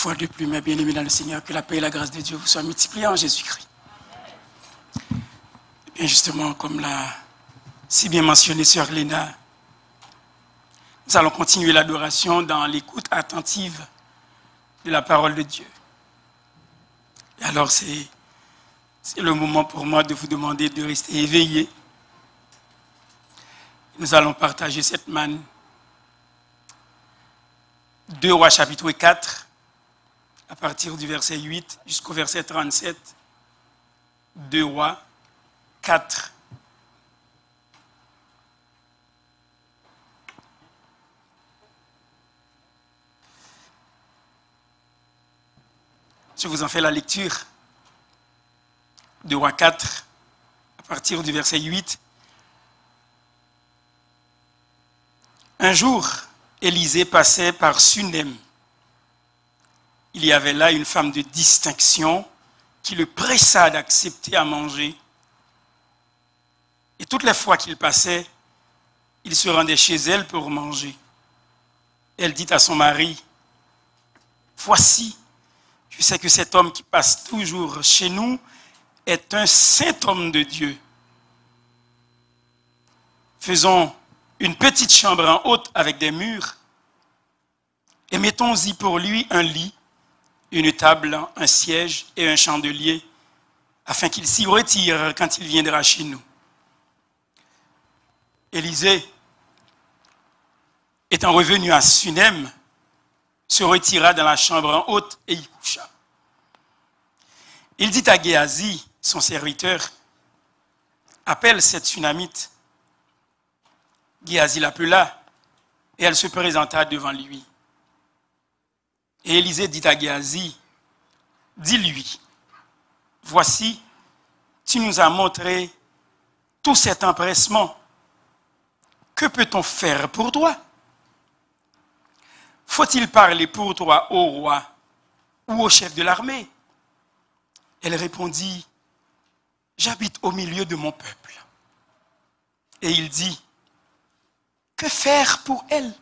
fois de plus, mes bien-aimés dans le Seigneur, que la paix et la grâce de Dieu vous soient multipliées en Jésus-Christ. Et bien justement, comme l'a si bien mentionné Sœur Léna, nous allons continuer l'adoration dans l'écoute attentive de la parole de Dieu. Et alors c'est le moment pour moi de vous demander de rester éveillés. Nous allons partager cette manne. 2 Rois chapitre 4, à partir du verset 8 jusqu'au verset 37. 2 Rois 4. Je vous en fais la lecture. 2 Rois 4, à partir du verset 8. Un jour, Élisée passait par Sunem. Il y avait là une femme de distinction qui le pressa d'accepter à manger. Et toutes les fois qu'il passait, il se rendait chez elle pour manger. Elle dit à son mari, « Voici, je sais que cet homme qui passe toujours chez nous est un saint homme de Dieu. Faisons une petite chambre en haute avec des murs et mettons-y pour lui un lit, une table, un siège et un chandelier, afin qu'il s'y retire quand il viendra chez nous. » Élisée, étant revenu à Sunem, se retira dans la chambre en haute et y coucha. Il dit à Géasi, son serviteur, « Appelle cette Sunamite. » Géasi l'appela et elle se présenta devant lui. Et Élisée dit à Géasi, « Dis-lui, voici, tu nous as montré tout cet empressement. Que peut-on faire pour toi? Faut-il parler pour toi au roi ou au chef de l'armée? » Elle répondit, « J'habite au milieu de mon peuple. » Et il dit, « Que faire pour elle? »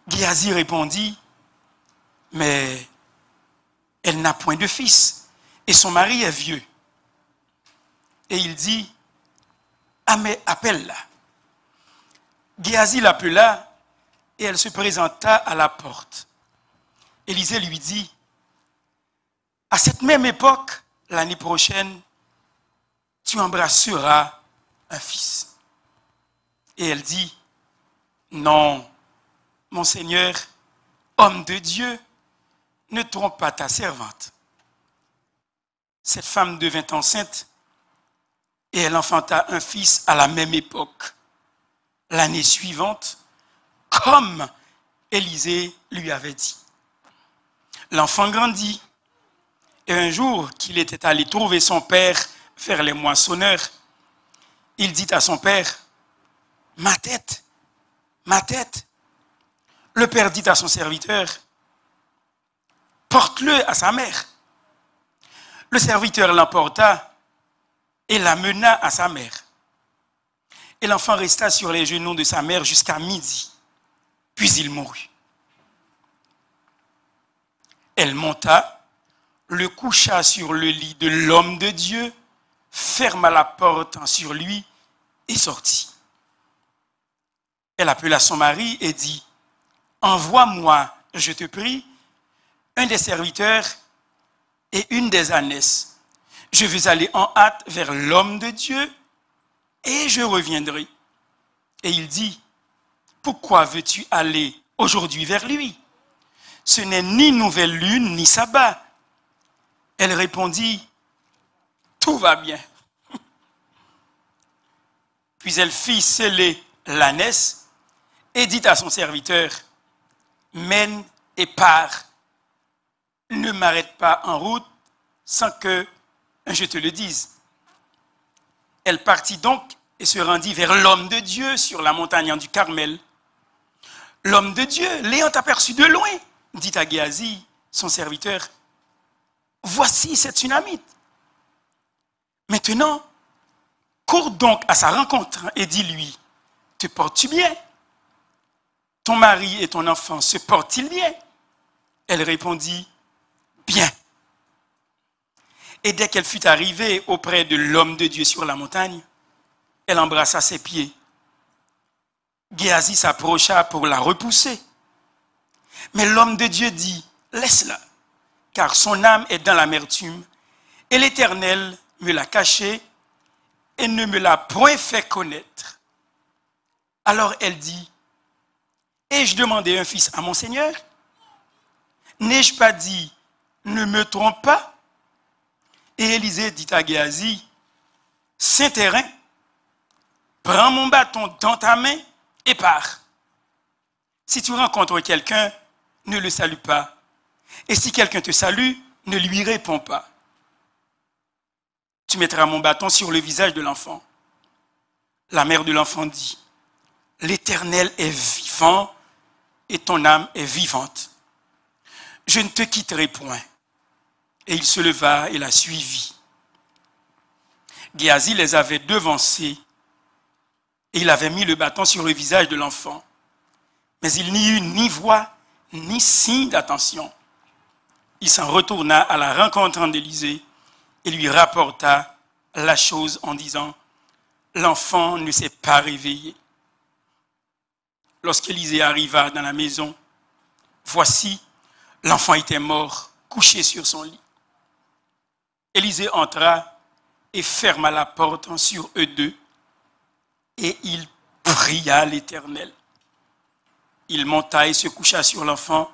Géasi répondit, « Mais elle n'a point de fils, et son mari est vieux. » Et il dit, « Ah, mais appelle-la. » Géasi l'appela, et elle se présenta à la porte. Élisée lui dit, « À cette même époque, l'année prochaine, tu embrasseras un fils. » Et elle dit, « Non, mon Seigneur, homme de Dieu, ne trompe pas ta servante. » Cette femme devint enceinte et elle enfanta un fils à la même époque, l'année suivante, comme Élisée lui avait dit. L'enfant grandit et un jour qu'il était allé trouver son père vers les moissonneurs, il dit à son père, « Ma tête, ma tête. » Le père dit à son serviteur, « Porte-le à sa mère. » Le serviteur l'emporta et l'amena à sa mère. Et l'enfant resta sur les genoux de sa mère jusqu'à midi, puis il mourut. Elle monta, le coucha sur le lit de l'homme de Dieu, ferma la porte sur lui et sortit. Elle appela son mari et dit, « Envoie-moi, je te prie, un des serviteurs et une des ânesses. Je veux aller en hâte vers l'homme de Dieu et je reviendrai. » Et il dit, « Pourquoi veux-tu aller aujourd'hui vers lui? Ce n'est ni nouvelle lune, ni sabbat. » Elle répondit, « Tout va bien. » Puis elle fit sceller l'ânesse et dit à son serviteur, « Mène et pars. Ne m'arrête pas en route sans que je te le dise. » Elle partit donc et se rendit vers l'homme de Dieu sur la montagne du Carmel. L'homme de Dieu, l'ayant aperçu de loin, dit à Géasi, son serviteur, « Voici cette Sunamite. Maintenant, cours donc à sa rencontre et dis-lui, « Te portes-tu bien? Ton mari et ton enfant se portent-ils bien? » Elle répondit, bien. Et dès qu'elle fut arrivée auprès de l'homme de Dieu sur la montagne, elle embrassa ses pieds. Géasi s'approcha pour la repousser. Mais l'homme de Dieu dit, laisse-la, car son âme est dans l'amertume, et l'Éternel me l'a cachée et ne me l'a point fait connaître. Alors elle dit, ai-je demandé un fils à mon Seigneur? N'ai-je pas dit, ne me trompe pas? Et Élisée dit à Géasi, Saint-Terrain, prends mon bâton dans ta main et pars. Si tu rencontres quelqu'un, ne le salue pas. Et si quelqu'un te salue, ne lui réponds pas. Tu mettras mon bâton sur le visage de l'enfant. La mère de l'enfant dit, l'Éternel est vivant et ton âme est vivante. Je ne te quitterai point. Et il se leva et la suivit. Géasi les avait devancés et il avait mis le bâton sur le visage de l'enfant. Mais il n'y eut ni voix, ni signe d'attention. Il s'en retourna à la rencontre d'Élisée et lui rapporta la chose en disant, l'enfant ne s'est pas réveillé. Lorsqu'Élisée arriva dans la maison, voici, l'enfant était mort, couché sur son lit. Élisée entra et ferma la porte sur eux deux, et il pria l'Éternel. Il monta et se coucha sur l'enfant,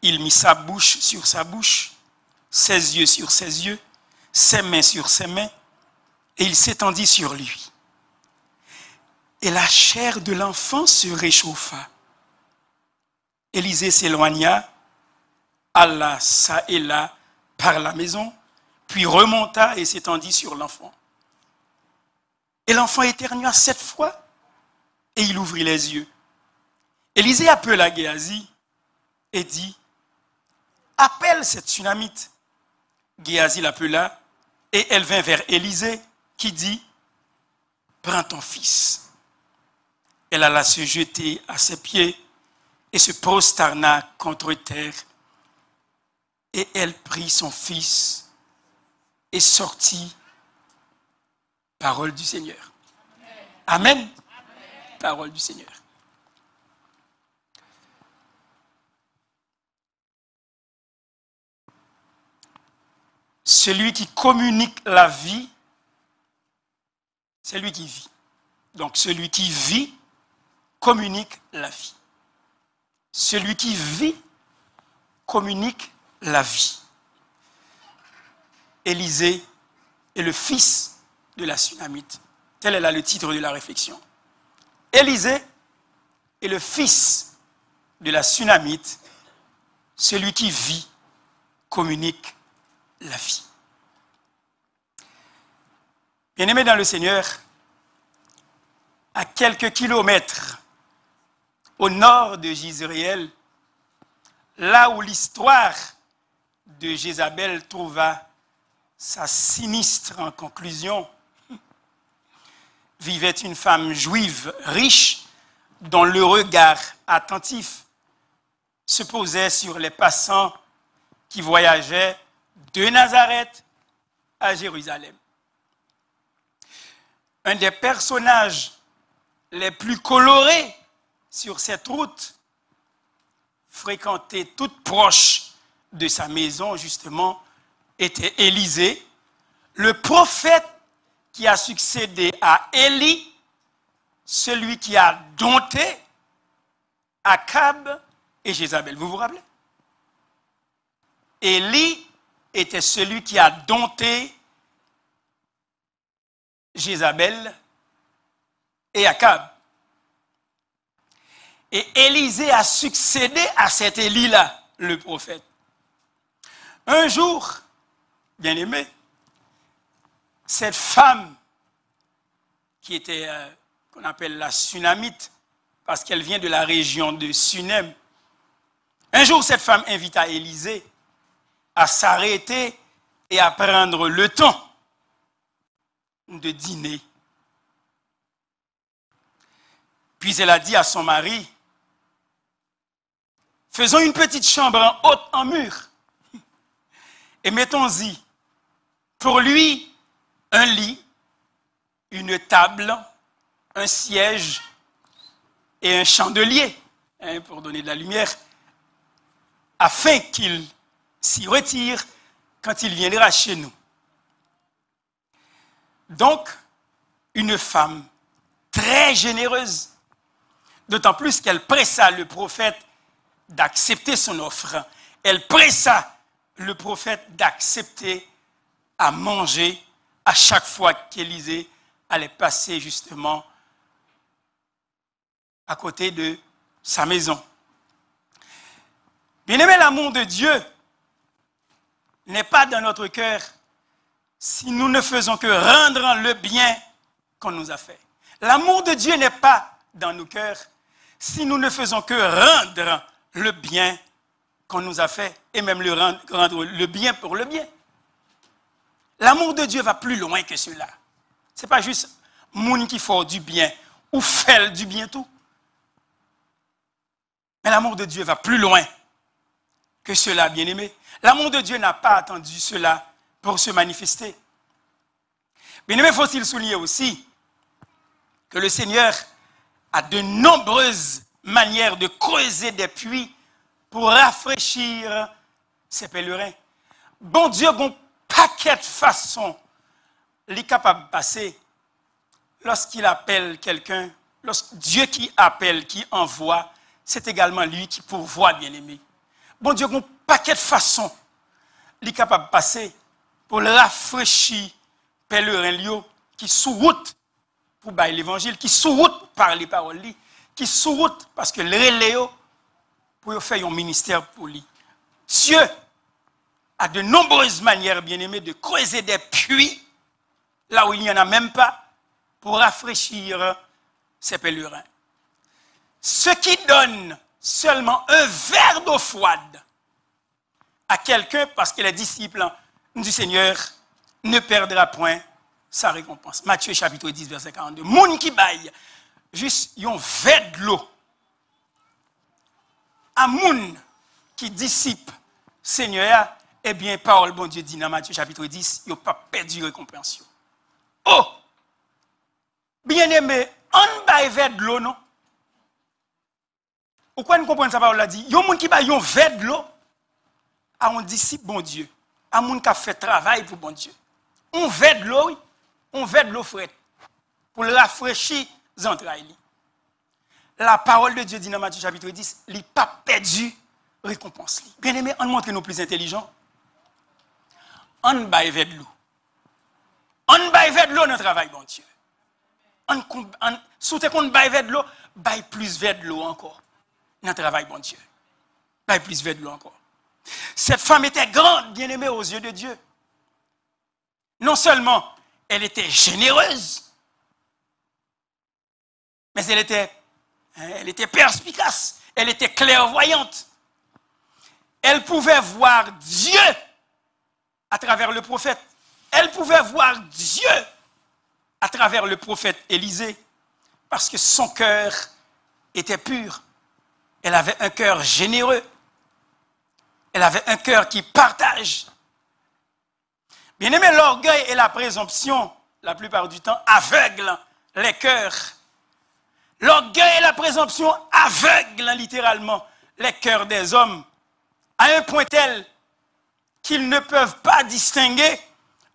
il mit sa bouche sur sa bouche, ses yeux sur ses yeux, ses mains sur ses mains, et il s'étendit sur lui. Et la chair de l'enfant se réchauffa. Élisée s'éloigna, alla çà et là par la maison, puis remonta et s'étendit sur l'enfant. Et l'enfant éternua 7 fois, et il ouvrit les yeux. Élisée appela Géasi et dit, appelle cette Sunamite. Géasi l'appela, et elle vint vers Élisée, qui dit, prends ton fils. Elle alla se jeter à ses pieds et se prosterna contre terre. Et elle prit son fils et sortit. Parole du Seigneur. Amen. Amen. Parole du Seigneur. Celui qui communique la vie, c'est lui qui vit. Donc celui qui vit communique la vie. Celui qui vit communique la vie. Élisée est le fils de la Sunamite. Tel est là le titre de la réflexion. Élisée est le fils de la Sunamite. Celui qui vit communique la vie. Bien-aimés dans le Seigneur, à quelques kilomètres au nord de Jizréel, là où l'histoire de Jézabel trouva sa sinistre en conclusion, vivait une femme juive riche dont le regard attentif se posait sur les passants qui voyageaient de Nazareth à Jérusalem. Un des personnages les plus colorés sur cette route fréquentait toute proche de sa maison, justement, était Élisée, le prophète qui a succédé à Élie, celui qui a dompté Akab et Jézabel. Vous vous rappelez? Élie était celui qui a dompté Jézabel et Akab. Et Élisée a succédé à cet Élie-là, le prophète. Un jour, bien aimé, cette femme qui était, qu'on appelle la Sunamite, parce qu'elle vient de la région de Sunem, un jour cette femme invita Élisée à s'arrêter et à prendre le temps de dîner. Puis elle a dit à son mari, Faisons une petite chambre en haute en mur. Et mettons-y pour lui un lit, une table, un siège et un chandelier, pour donner de la lumière, afin qu'il s'y retire quand il viendra chez nous. Donc, une femme très généreuse, d'autant plus qu'elle pressa le prophète d'accepter son offre. Elle pressa le prophète d'accepter à manger à chaque fois qu'Élisée allait passer justement à côté de sa maison. Bien-aimé, l'amour de Dieu n'est pas dans notre cœur si nous ne faisons que rendre le bien qu'on nous a fait. L'amour de Dieu n'est pas dans nos cœurs si nous ne faisons que rendre le bien qu'on nous a fait et même rendre le bien pour le bien. L'amour de Dieu va plus loin que cela. Ce n'est pas juste moun qui fait du bien ou fait du bien tout. Mais l'amour de Dieu va plus loin que cela, bien-aimé. L'amour de Dieu n'a pas attendu cela pour se manifester. Bien-aimé, faut-il souligner aussi que le Seigneur a de nombreuses manières de creuser des puits pour rafraîchir ses pèlerins. Bon Dieu, bon paquet de façons, il est capable de passer lorsqu'il appelle quelqu'un, lorsque Dieu qui appelle, qui envoie, c'est également lui qui pourvoit, bien-aimé. Bon Dieu, bon paquet de façons, il est capable de passer pour le rafraîchir pèlerin qui sous route pour bailler l'évangile, qui sous route pour parler paroles, qui sous route parce que le relais pour faire un ministère pour lui. Dieu a de nombreuses manières, bien-aimés, de creuser des puits là où il n'y en a même pas pour rafraîchir ses pèlerins. Ce qui donne seulement un verre d'eau froide à quelqu'un parce que les disciples du Seigneur ne perdra point sa récompense. Matthieu chapitre 10, verset 42. Moun qui baille juste un verre de l'eau à moun qui dissipe Seigneur, eh bien, parole bon Dieu dit dans Matthieu chapitre 10, il n'a pas perdu récompense. Oh! Bien-aimé, on baille verre de l'eau, non? Pourquoi nous comprenons ça parole là dit? Il y a un monde qui baille un verre de l'eau à un disciple bon Dieu, à un monde qui a fait travail pour bon Dieu. On verre de l'eau, oui. On verre de l'eau frette pour le rafraîchir les entrailles. La parole de Dieu dit dans Matthieu chapitre 10, il n'a pas perdu récompense. Bien aimé, on montre nous plus intelligents. On baille verre de l'eau. On baille verre de l'eau dans le travail, bon Dieu. Sous qu'on baille verre de l'eau, baille plus verre de l'eau encore. Dans le travail, bon Dieu. Baille plus verre de l'eau encore. Cette femme était grande, bien aimée aux yeux de Dieu. Non seulement elle était généreuse, mais elle était perspicace, elle était clairvoyante. Elle pouvait voir Dieu à travers le prophète. Elle pouvait voir Dieu à travers le prophète Élisée, parce que son cœur était pur. Elle avait un cœur généreux. Elle avait un cœur qui partage. Bien aimé, l'orgueil et la présomption, la plupart du temps, aveuglent les cœurs. L'orgueil et la présomption aveuglent littéralement les cœurs des hommes à un point tel qu'ils ne peuvent pas distinguer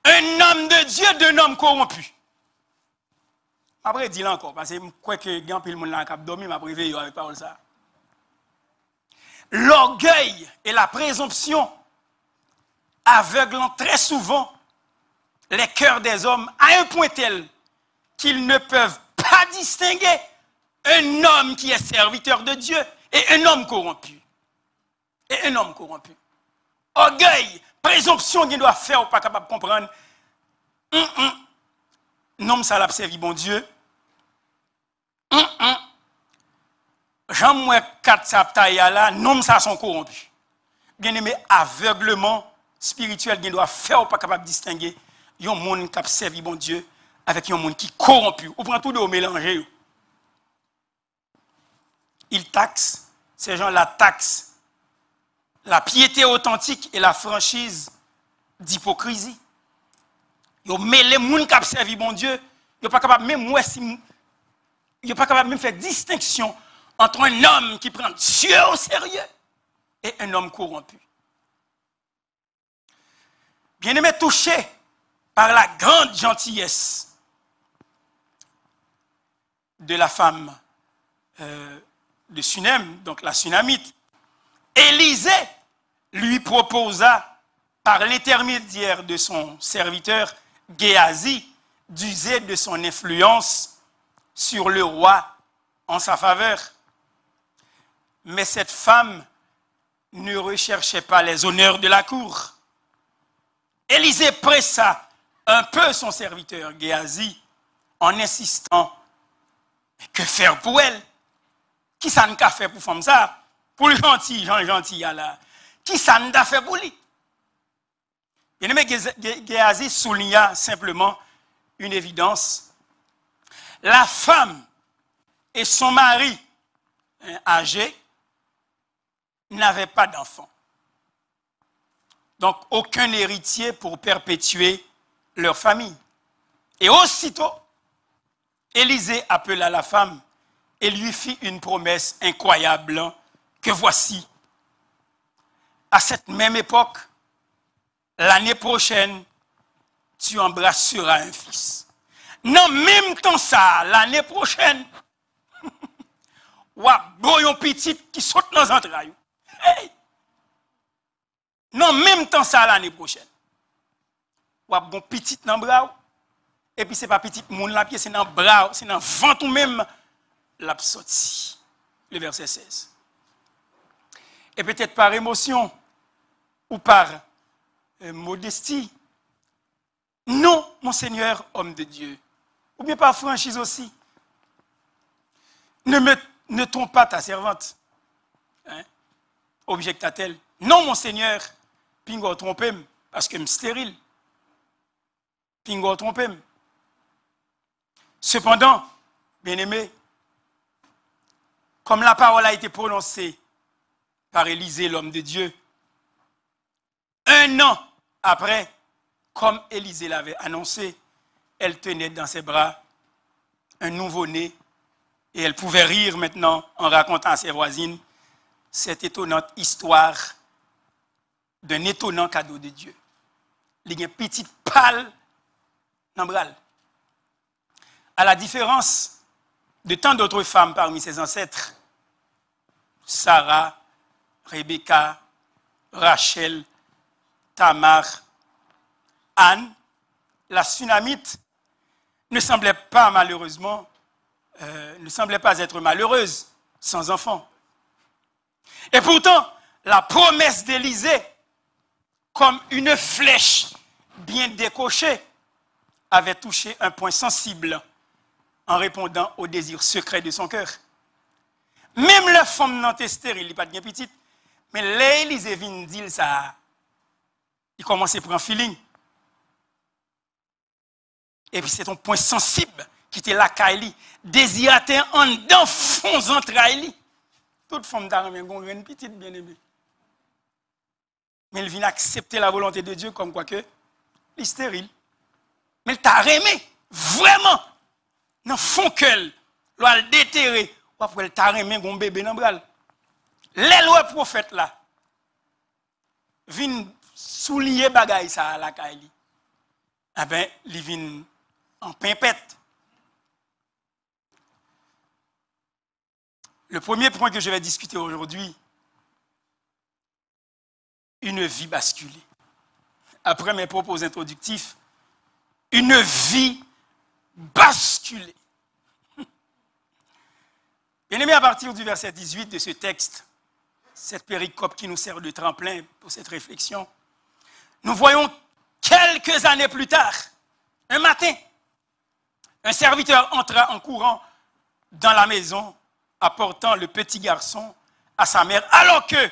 un homme de Dieu d'un homme corrompu. Après, dis-le encore, parce que je crois que il y a un peu de monde qui a dormi, m'a réveillé avec parole ça. L'orgueil et la présomption aveuglant très souvent les cœurs des hommes à un point tel qu'ils ne peuvent pas distinguer un homme qui est serviteur de Dieu et un homme corrompu. Et un homme corrompu. Orgueil, présomption qu'il doit faire ou pas capable de comprendre. Non, ça l'a servi bon Dieu. Jean-Moué 4 Saptaïa là, non, ça sont corrompus. Bien aimé, aveuglement spirituel qu'il doit faire ou pas capable de distinguer un monde qui a servi bon Dieu avec un monde qui est corrompu. On prend tout de mélanger. Ils taxent, ces gens-là taxent la piété authentique et la franchise d'hypocrisie. Yo mêlé moun qui servi bon Dieu, yo pas capable même moi si yo pas capable même faire distinction entre un homme qui prend Dieu au sérieux et un homme corrompu. Bien-aimé, touché par la grande gentillesse de la femme de Sunem, donc la Sunamite, Élisée lui proposa par l'intermédiaire de son serviteur Géasi d'user de son influence sur le roi en sa faveur. Mais cette femme ne recherchait pas les honneurs de la cour. Élisée pressa un peu son serviteur Géasi en insistant: que faire pour elle? Qui ça n'a fait pour femme ça? Pour le gentil, gentil là. Qui ça n'a fait pour lui? Bien-aimé, Géasi souligna simplement une évidence. La femme et son mari âgé n'avaient pas d'enfants. Donc, aucun héritier pour perpétuer leur famille. Et aussitôt, Élisée appela la femme et lui fit une promesse incroyable que voici. À cette même époque, l'année prochaine, tu embrasseras un fils. Non, même temps ça, l'année prochaine, ou un petit qui saute dans les entrailles. Hey! Non, même temps ça, l'année prochaine. Ou un petit dans le bras. Et puis, ce n'est pas petit moun la pied, c'est dans le bras, c'est dans le ventre ou même la sortie. Le verset 16. Et peut-être par émotion ou par modestie. Non, mon Seigneur, homme de Dieu. Ou bien par franchise aussi. Ne trompe pas ta servante. Hein? Objecta-t-elle. Non, mon Seigneur, pingo trompé parce que je suis stérile. Pingo trompé. Cependant, bien-aimé, comme la parole a été prononcée par Élisée, l'homme de Dieu, un an après, comme Élisée l'avait annoncé, elle tenait dans ses bras un nouveau-né et elle pouvait rire maintenant en racontant à ses voisines cette étonnante histoire d'un étonnant cadeau de Dieu. Il y a une petite pâle dans le bras. À la différence de tant d'autres femmes parmi ses ancêtres, Sarah, Rebecca, Rachel, Tamar, Anne, la Sunamite ne semblait pas être malheureuse sans enfant. Et pourtant, la promesse d'Élisée, comme une flèche bien décochée, avait touché un point sensible en répondant au désir secret de son cœur. Même la femme non stérile, il n'est pas bien petite, mais l'Élisée vient dire ça, il commence à prendre feeling. Et puis c'est un point sensible qui était la Kaili, désiraté en dedans fond entrailles. Toute femme d'armes une petite bien-aimée. Mais elle vient accepter la volonté de Dieu comme quoi que elle est stérile. Mais elle t'a aimé vraiment. Dans fond qu'elle l'a déterré ou après elle t'a aimé un bébé dans bras. Le prophète là vient souligner bagaille ça à la Kaili. Ah ben, il vient en pimpette. Le premier point que je vais discuter aujourd'hui, une vie basculée. Après mes propos introductifs, une vie basculée. Bien-aimé, à partir du verset 18 de ce texte, cette péricope qui nous sert de tremplin pour cette réflexion, nous voyons quelques années plus tard, un matin, un serviteur entra en courant dans la maison, apportant le petit garçon à sa mère, alors que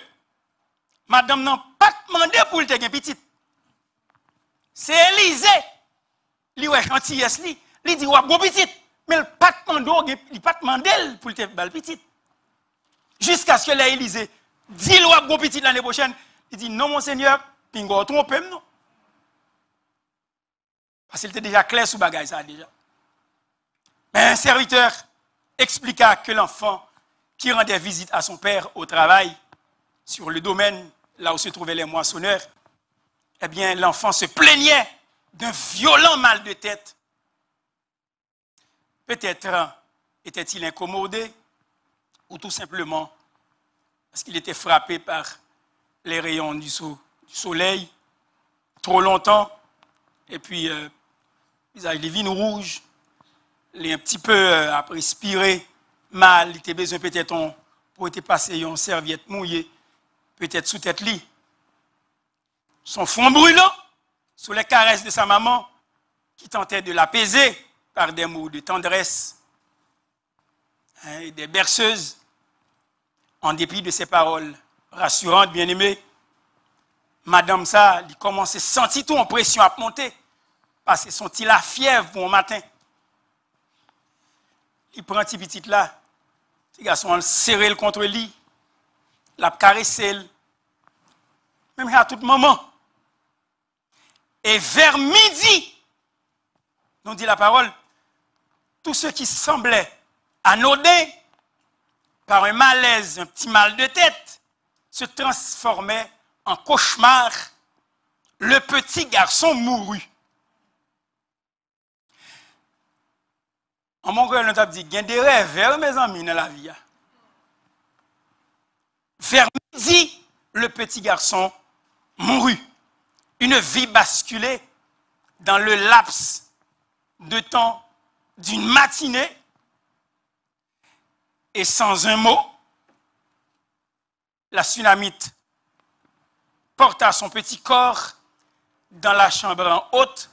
madame n'a pas demandé pour le tenir petit. C'est Élisée, lui est gentillesse, lui dit, ouais, bon petit, mais il n'a pas demandé pour le tenir petit. Jusqu'à ce que l'Élisée Dis-le à bon petit l'année prochaine. Il dit, non, monseigneur, pingo, trompé, non. Parce qu'il était déjà clair sous bagaille, ça déjà. Mais un serviteur expliqua que l'enfant qui rendait visite à son père au travail, sur le domaine, là où se trouvaient les moissonneurs, eh bien, l'enfant se plaignait d'un violent mal de tête. Peut-être était-il incommodé, ou tout simplement parce qu'il était frappé par les rayons du soleil trop longtemps, et puis visage les vignes rouges, il est un petit peu à respirer mal, il était besoin peut-être pour être passé une serviette mouillée, peut-être sous tête lit. Son front brûlant, sous les caresses de sa maman, qui tentait de l'apaiser par des mots de tendresse, et des berceuses, en dépit de ses paroles rassurantes, bien-aimées. Madame ça, il commence à sentir tout en pression à monter, parce que son-il la fièvre pour un matin. Il prend un petit là, les garçons le serré contre lui, l'a caressé, même à tout moment. Et vers midi, nous dit la parole, tout ce qui semblait anodin, par un malaise, un petit mal de tête, se transformait en cauchemar. Le petit garçon mourut. En mon cœur, on a dit, il y a des rêves, mes amis, dans la vie. Vers midi, le petit garçon mourut. Une vie basculée dans le laps de temps d'une matinée. Et sans un mot, la Sunamite porta son petit corps dans la chambre en haute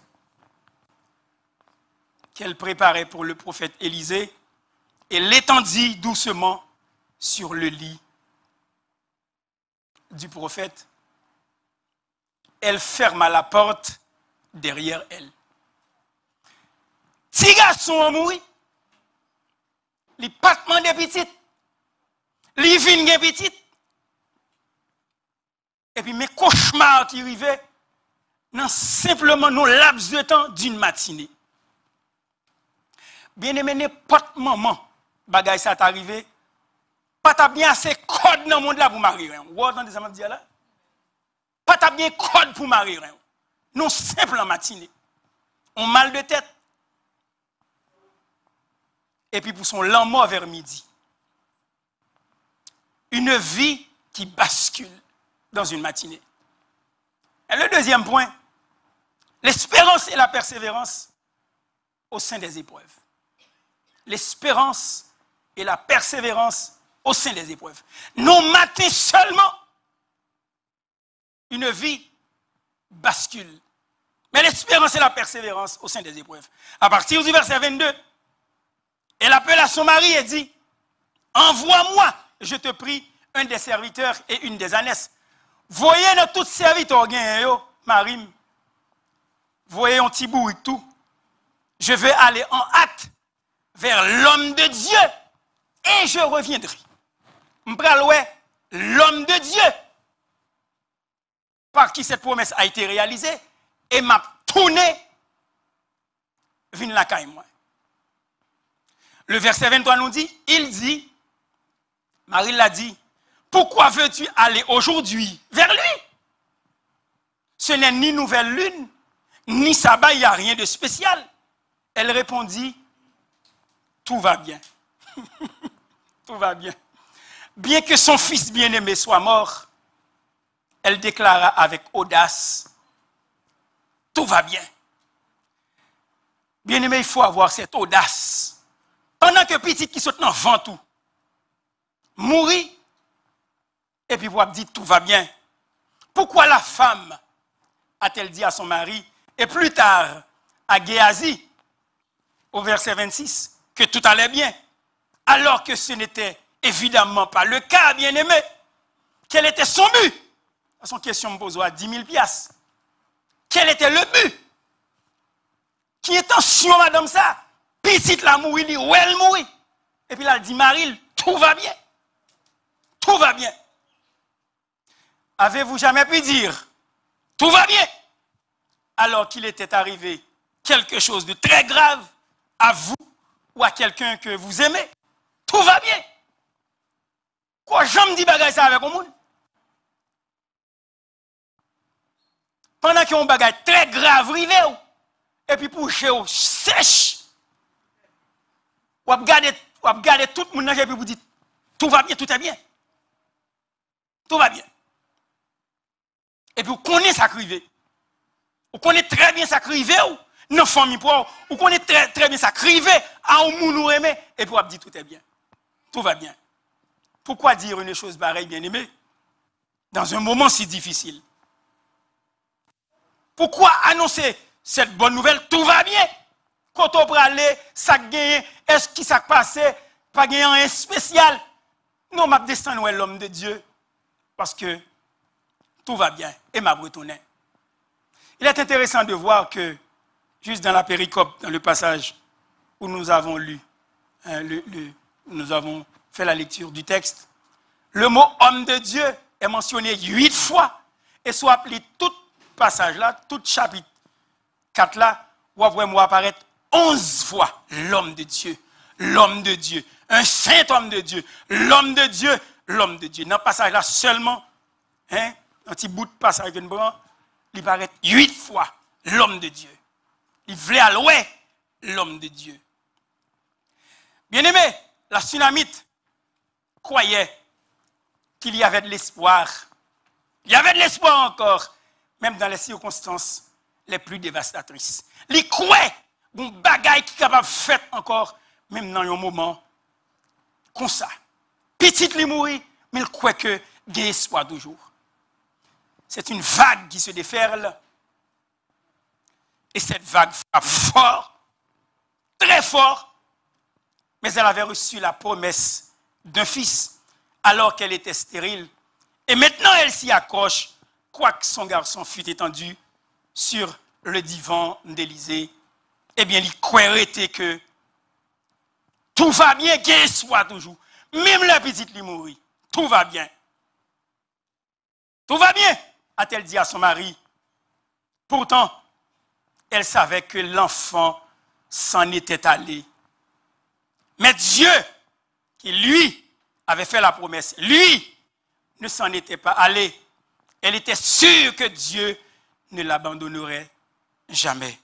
qu'elle préparait pour le prophète Élisée et l'étendit doucement sur le lit du prophète. Elle ferma la porte derrière elle. Petit garçon a mouru. Les pattements des petites, les vignes des petites. Et puis mes cauchemars qui arrivaient, non simplement nos laps de temps d'une matinée. Bien aimé, n'importe moment, bagay ça t'est arrivé, pas t'as bien assez code dans le monde là pour marier. Vous entendez ça me dire là? Pas t'as bien code pour marier. Non simple en matinée. On mal de tête. Et puis pour son lendemain vers midi. Une vie qui bascule dans une matinée. Et le deuxième point, l'espérance et la persévérance au sein des épreuves. L'espérance et la persévérance au sein des épreuves. Non matin seulement, une vie bascule. Mais l'espérance et la persévérance au sein des épreuves. À partir du verset 22, elle appela son mari et dit, envoie-moi, je te prie, un des serviteurs et une des ânesses. Voyez dans tout serviteur, Marim, voyez un petit bout et tout. Je vais aller en hâte vers l'homme de Dieu et je reviendrai. L'homme de Dieu par qui cette promesse a été réalisée et m'a tourné vin la caille moi. Le verset 23 nous dit, il dit, Marie l'a dit, pourquoi veux-tu aller aujourd'hui vers lui? Ce n'est ni nouvelle lune, ni sabbat, il n'y a rien de spécial. Elle répondit, tout va bien. Tout va bien. Bien que son fils bien-aimé soit mort, elle déclara avec audace, tout va bien. Bien-aimé, il faut avoir cette audace. Pendant que petit qui saute dans le vent tout, mourir, et puis vous dit tout va bien. Pourquoi la femme a-t-elle dit à son mari, et plus tard à Géasi, au verset 26, que tout allait bien, alors que ce n'était évidemment pas le cas, bien-aimé? Quel était son but? À son question me pose à 10 000 piastres. Quel était le but? Qui intention, madame ça? Petite la mourir, ou elle mourit. Et puis là, elle dit, Marie, tout va bien. Tout va bien. avez-vous jamais pu dire, tout va bien, alors qu'il était arrivé quelque chose de très grave à vous ou à quelqu'un que vous aimez? Tout va bien. Quoi, j'aime dis bagay ça avec le monde? Pendant qu'il y a un bagay très grave arrivé, et puis pour chez vous, sèche, ou regarder tout le monde et puis vous dites, tout va bien, tout est bien. Tout va bien. Et puis vous connaissez ça qui arrive. Vous connaissez très bien ça qui arrive, ou nos familles, vous connaissez très bien ça qui arrive, à un monde nous aimer, et puis vous dites, tout est bien. Tout va bien. Pourquoi dire une chose pareille, bien-aimé, dans un moment si difficile? Pourquoi annoncer cette bonne nouvelle? Tout va bien. Quand on peut aller, ça gagne, est-ce qu'il s'est passé? Pas gagné un spécial. Non, m'a descendre l'homme de Dieu. Parce que tout va bien. Et m'a retourné. Il est intéressant de voir que, juste dans la péricope, dans le passage où nous avons lu, nous avons fait la lecture du texte, le mot homme de Dieu est mentionné 8 fois. Et soit appelé tout passage là, tout chapitre 4 là, où vraiment apparaître 11 fois l'homme de Dieu, l'homme de Dieu, un saint homme de Dieu, l'homme de Dieu, l'homme de Dieu. Dans le passage là seulement, un petit bout de passage que nous prenons, il paraît 8 fois l'homme de Dieu. Il voulait allouer l'homme de Dieu. Bien-aimé, la Sunamite croyait qu'il y avait de l'espoir. Il y avait de l'espoir encore, même dans les circonstances les plus dévastatrices. Il croyait qu'on bagaille qui est capable de faire encore, même dans un moment comme ça. Petit li mourit, mais il croit que il y a espoir toujours. C'est une vague qui se déferle. Et cette vague frappe fort, très fort, mais elle avait reçu la promesse d'un fils alors qu'elle était stérile. Et maintenant, elle s'y accroche, quoique son garçon fût étendu sur le divan d'Élysée. Eh bien, il croirait que tout va bien, qu'il soit toujours. Même la petite lui mourit. Tout va bien. Tout va bien, a-t-elle dit à son mari. Pourtant, elle savait que l'enfant s'en était allé. Mais Dieu, qui lui avait fait la promesse, lui ne s'en était pas allé. Elle était sûre que Dieu ne l'abandonnerait jamais.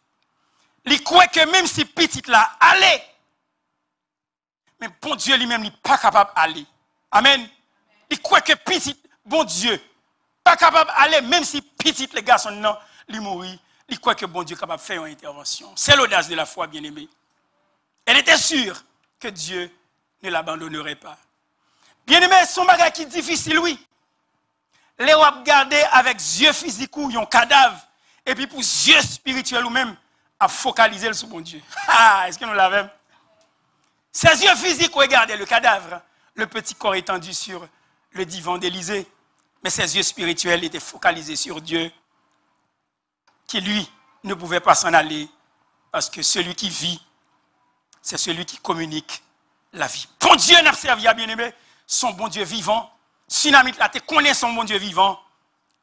Il croit que même si petite là allait, mais bon Dieu lui-même n'est pas capable d'aller. Amen. Il croit que petite, bon Dieu, pas capable d'aller, même si petite les garçons non, lui mourit. Il croit que bon Dieu est capable de faire une intervention. C'est l'audace de la foi, bien-aimée. Elle était sûre que Dieu ne l'abandonnerait pas. Bien-aimé, son bagage qui est difficile, oui. Les regarder avec yeux physiques ou un cadavre, et puis pour yeux spirituels ou même, à focaliser sur bon Dieu. Est-ce que nous l'avons? Ses yeux physiques regardaient le cadavre, le petit corps étendu sur le divan d'Élysée, mais ses yeux spirituels étaient focalisés sur Dieu, qui lui ne pouvait pas s'en aller, parce que celui qui vit, c'est celui qui communique la vie. Bon Dieu n'a servi à bien-aimé, son bon Dieu vivant. Sunamite là, tu connais son bon Dieu vivant.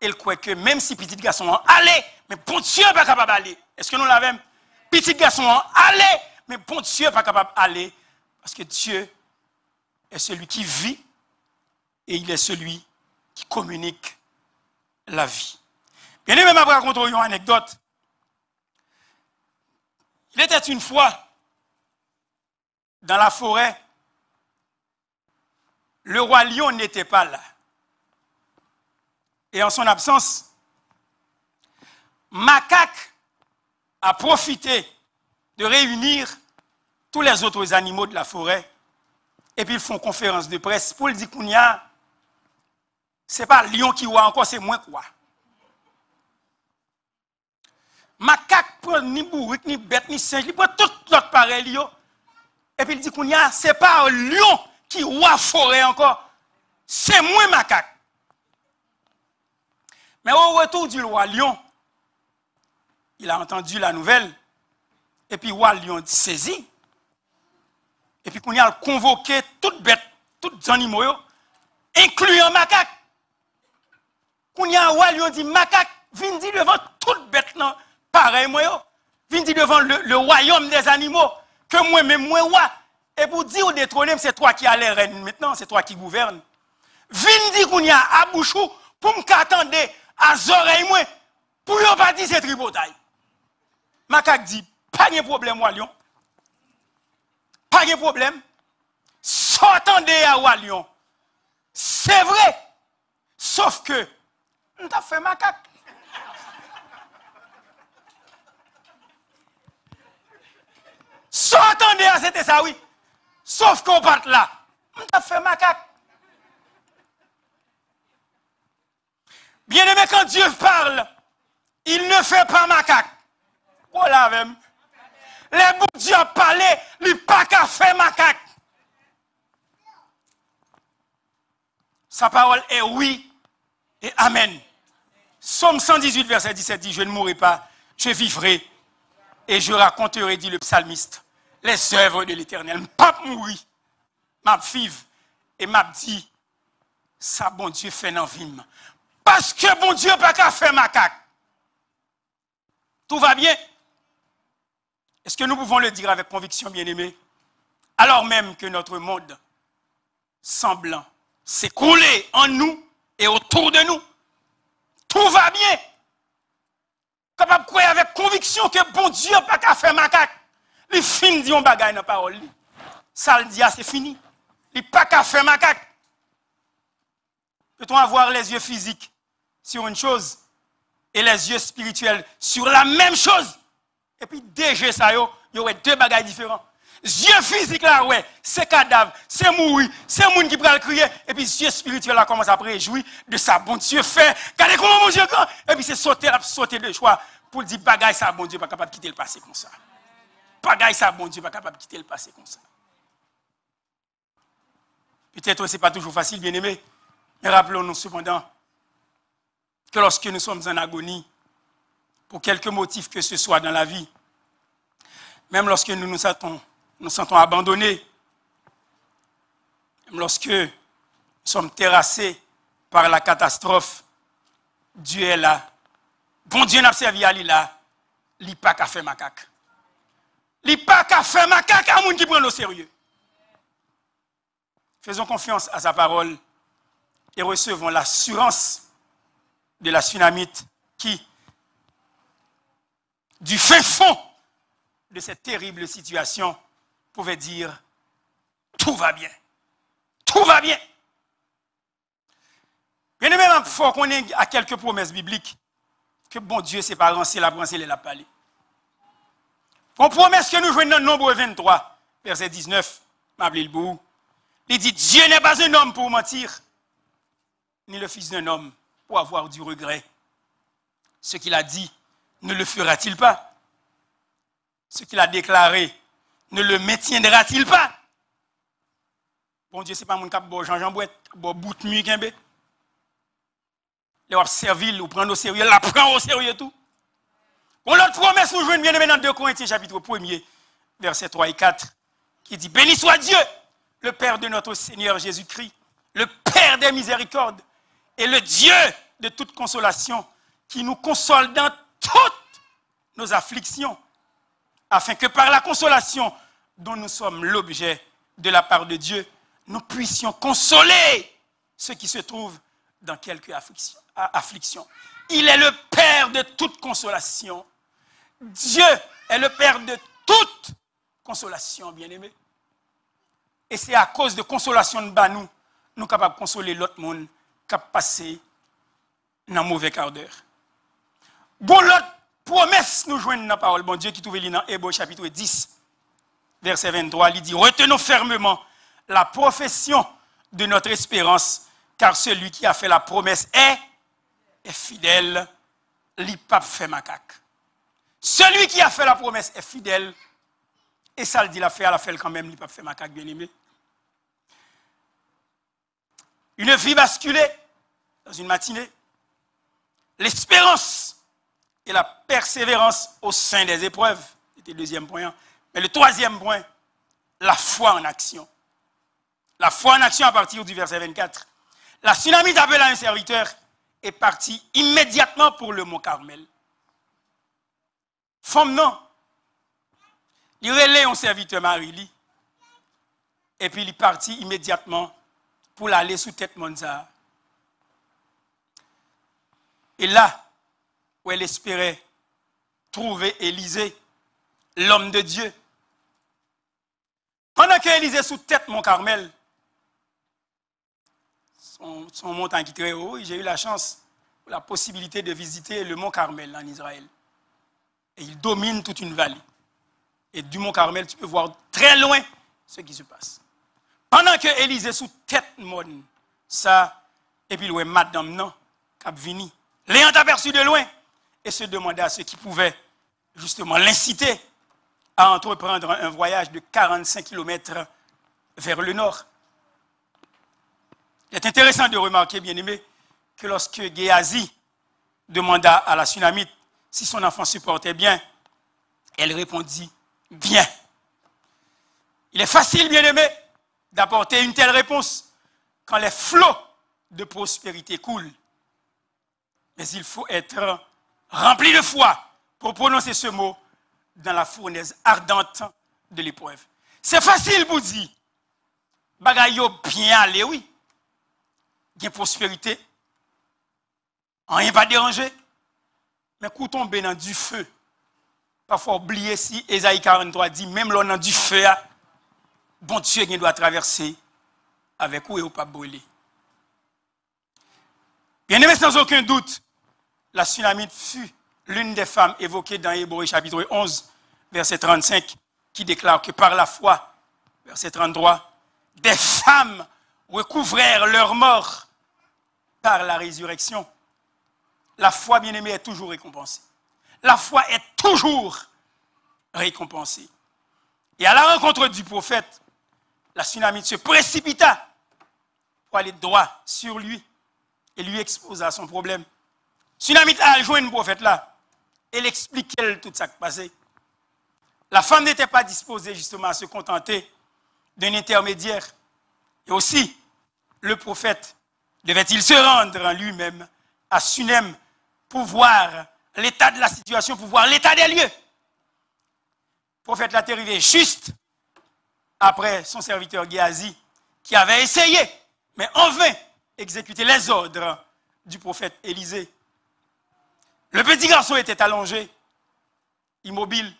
Elle croit que même si petit garçon allait, mais bon Dieu n'est pas capable d'aller. Est-ce que nous l'avons? Petit garçon allait, mais bon Dieu n'est pas capable d'aller. Parce que Dieu est celui qui vit et il est celui qui communique la vie. Bien aimé, je vais raconter une anecdote. Il était une fois dans la forêt. Le roi lion n'était pas là. Et en son absence, Macaque a profité de réunir tous les autres animaux de la forêt. Et puis ils font conférence de presse pour le dire qu'on y a. Ce n'est pas lion qui voit encore, c'est moins quoi. Macaque prend ni bourrique, ni bête, ni singe, il prend tout l'autre pareil. Et puis il dit qu'on y a, ce n'est pas un lion qui voit forêt encore, c'est moins macaque. Mais au retour du roi lion, il a entendu la nouvelle, et puis le roi lion saisi, et puis qu'on y a convoqué toutes bêtes, tous animaux, incluant macaque. Qu'on y a un roi, lui, on dit, macaque, viens dire devant toute bête, non, pareil, moi, yo. Viens dire devant le royaume des animaux, que moi-même, moi, roi. Et pour dire au détrôner, c'est toi qui as les rênes maintenant, c'est toi qui gouvernes. Viens dire qu'on y a à bouchou, pour m'attendre à oreilles, moi, pour ne pas dire c'est tripotaille. Macaque dit, pas de problème, moi, lion. Pas de problème. S'entendez à Walion. C'est vrai. Sauf que, on t'a fait macaque. S'entendez à c'était ça, oui. Sauf qu'on part là. On t'a fait macaque. Bien aimé, quand Dieu parle, il ne fait pas macaque. Oh là même. Les bouts Dieu a parlé, il n'a pas qu'à faire macaque. Sa parole est oui et amen. Psaume 118, verset 17 dit, je ne mourrai pas, je vivrai et je raconterai, dit le psalmiste, les œuvres de l'Éternel. Je ne pas mourir, je vivre et je dit, ça bon Dieu fait dans vie. Parce que bon Dieu n'a pas qu'à faire macaque. Tout va bien. Est-ce que nous pouvons le dire avec conviction, bien-aimés? Alors même que notre monde semble s'écrouler en nous et autour de nous, tout va bien. Capable de croire avec conviction que bon Dieu n'a pas qu'à faire macaque. Il finit dit on bagaille dans la parole. Ça le dit, c'est fini. Il n'a pas qu'à faire macaque. Peut-on avoir les yeux physiques sur une chose et les yeux spirituels sur la même chose? Et puis déjà ça, il y aurait deux bagailles différents. Yeux physiques là, ouais, c'est cadavre, c'est mourir, c'est monde qui peut crier. Et puis yeux spirituels là commence à réjouir de ça. Bon Dieu fait, regardez comment mon Dieu grand. Et puis c'est sauter de choix pour dire bagaille ça, bon Dieu pas capable de quitter le passé comme ça. Bagaille ça, bon Dieu pas capable de quitter le passé comme ça. Peut-être que ce n'est pas toujours facile, bien aimé. Mais rappelons-nous cependant que lorsque nous sommes en agonie, pour quelque motif que ce soit dans la vie, même lorsque nous nous sentons abandonnés, même lorsque nous sommes terrassés par la catastrophe, Dieu est là. Bon Dieu n'a pas servi à lui là, il n'a pas qu'à faire macaque. Il n'a pas qu'à faire macaque à monde qui prend au sérieux. Faisons confiance à sa parole et recevons l'assurance de la Sunamite qui, du fin fond de cette terrible situation, pouvait dire tout va bien. Tout va bien. Bien aimé, il faut qu'on ait à quelques promesses bibliques que bon Dieu, c'est pas rancé, la brancée, la palais. Une promesse que nous jouons dans Nombre 23, verset 19, il dit Dieu n'est pas un homme pour mentir, ni le fils d'un homme pour avoir du regret. Ce qu'il a dit, ne le fera-t-il pas? Ce qu'il a déclaré, ne le maintiendra-t-il pas? Bon Dieu, ce n'est pas mon cap Jean-Jean Bouette, bout de nuit, il va servir, ou prendre au sérieux, la prend au sérieux tout. Bon, l'autre promesse nous jouons bien dans 2 Corinthiens, chapitre 1er, versets 3 et 4, qui dit béni soit Dieu, le Père de notre Seigneur Jésus-Christ, le Père des miséricordes, et le Dieu de toute consolation, qui nous console dans toutes nos afflictions, afin que par la consolation dont nous sommes l'objet de la part de Dieu, nous puissions consoler ceux qui se trouvent dans quelque affliction. Il est le Père de toute consolation. Dieu est le Père de toute consolation, bien-aimé. Et c'est à cause de consolation de nous, nous sommes capables de consoler l'autre monde qui a passé dans un mauvais quart d'heure. Bon, l'autre promesse nous joignent dans la parole, bon Dieu, qui trouve dans Hébreux chapitre 10, verset 23, il dit, retenons fermement la profession de notre espérance, car celui qui a fait la promesse est fidèle, il n'a pas fait macaque. Celui qui a fait la promesse est fidèle, et ça le dit, la fait quand même, il n'a pas fait macaque, bien aimé. Une vie basculée dans une matinée, l'espérance et la persévérance au sein des épreuves, c'était le deuxième point. Mais le troisième point, la foi en action. La foi en action à partir du verset 24. La Sunamite appelle à un serviteur est parti immédiatement pour le mont Carmel. Femme non, il relève un serviteur Marie, et puis il est parti immédiatement pour aller sous tête Monza. Et là, où elle espérait trouver Élisée, l'homme de Dieu. Pendant qu'Élisée sous tête Mont Carmel, son montagne qui est très haut, j'ai eu la chance, la possibilité de visiter le Mont Carmel en Israël. Et il domine toute une vallée. Et du Mont Carmel, tu peux voir très loin ce qui se passe. Pendant que Élisée sous tête mon ça, et puis le madame non, cap vini, l'ayant aperçu de loin, et se demanda ce qui pouvait justement l'inciter à entreprendre un voyage de 45 km vers le nord. Il est intéressant de remarquer, bien aimé, que lorsque Géasi demanda à la Sunamite si son enfant se portait bien, elle répondit bien. Il est facile, bien aimé, d'apporter une telle réponse quand les flots de prospérité coulent. Mais il faut être rempli de foi pour prononcer ce mot dans la fournaise ardente de l'épreuve. C'est facile pour dire, bagaille bien aller, oui. Il y a prospérité, rien pas dérangé, mais quand on tombe dans du feu, parfois oublier si Ésaïe 43 dit, même l'on a du feu, bon Dieu qui doit traverser avec où et où pas brûler. Bien aimé, sans aucun doute, la Sunamite fut l'une des femmes évoquées dans Hébreux chapitre 11, verset 35, qui déclare que par la foi, verset 33, des femmes recouvrèrent leur mort par la résurrection. La foi, bien-aimée, est toujours récompensée. La foi est toujours récompensée. Et à la rencontre du prophète, la Sunamite se précipita pour aller droit sur lui et lui exposa son problème. Sunamite a rejoint le prophète là. Elle expliquait tout ça qui passait. La femme n'était pas disposée justement à se contenter d'un intermédiaire. Et aussi, le prophète devait-il se rendre en lui-même à Sunem pour voir l'état de la situation, pour voir l'état des lieux. Le prophète l'a arrivé juste après son serviteur Géasi, qui avait essayé, mais en vain, exécuter les ordres du prophète Élisée. Le petit garçon était allongé, immobile.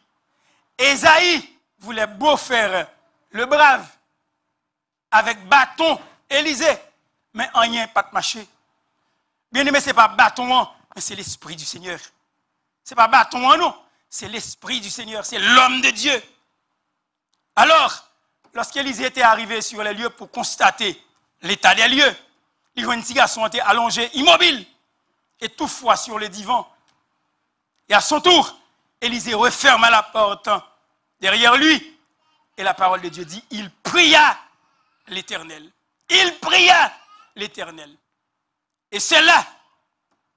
Ésaïe voulait beau faire le brave avec bâton Élisée, mais rien pas de marché. Bien aimé, ce n'est pas bâton, mais c'est l'esprit du Seigneur. Ce n'est pas bâton, non, c'est l'esprit du Seigneur, c'est l'homme de Dieu. Alors, lorsqu'Élisée était arrivé sur les lieux pour constater l'état des lieux, il voit un petit garçon était allongé, immobile, étouffoie sur le divan. Et à son tour, Élisée referma la porte derrière lui. Et la parole de Dieu dit, il pria l'Éternel. Il pria l'Éternel. Et c'est là,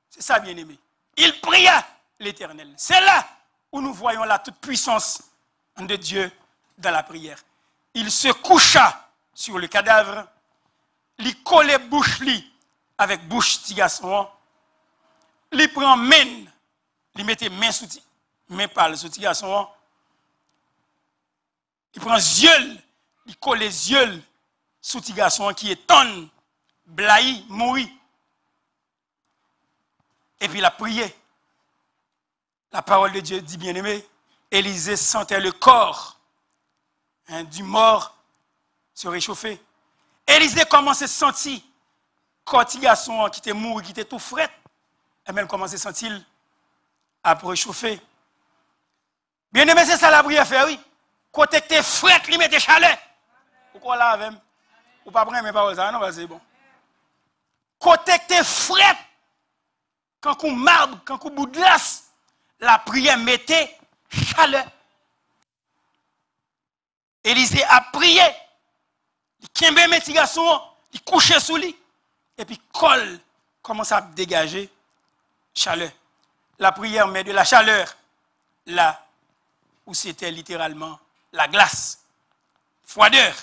c'est ça bien aimé, il pria l'Éternel. C'est là où nous voyons la toute puissance de Dieu dans la prière. Il se coucha sur le cadavre, il collait bouche li avec bouche petit garçon, il prend main, il mettait main sous main par le petit garçon, il prend yeux, il colle les yeux sous petit garçon qui est tonne, blahi, mourir. Et puis il a prié. La parole de Dieu dit, bien-aimé, Élisée sentait le corps du mort se réchauffer. Élisée commençait à sentir quand petit garçon qui était mort, qui était tout frais, et même commençait à sentir à réchauffer. Bien-aimé, c'est ça la prière fait, oui. Quand tu es frais, il met des chalets. Pourquoi là avec? Ou pas prendre mes paroles, non, c'est bon. Quand tu es frais, quand on marbre, quand on bout de glace, la prière mettait chaleur. Élisée a prié. Il kembe mes petits garçons, il couchait sous lui. Et puis, col commence à dégager chaleur. La prière met de la chaleur là où c'était littéralement la glace. Froideur.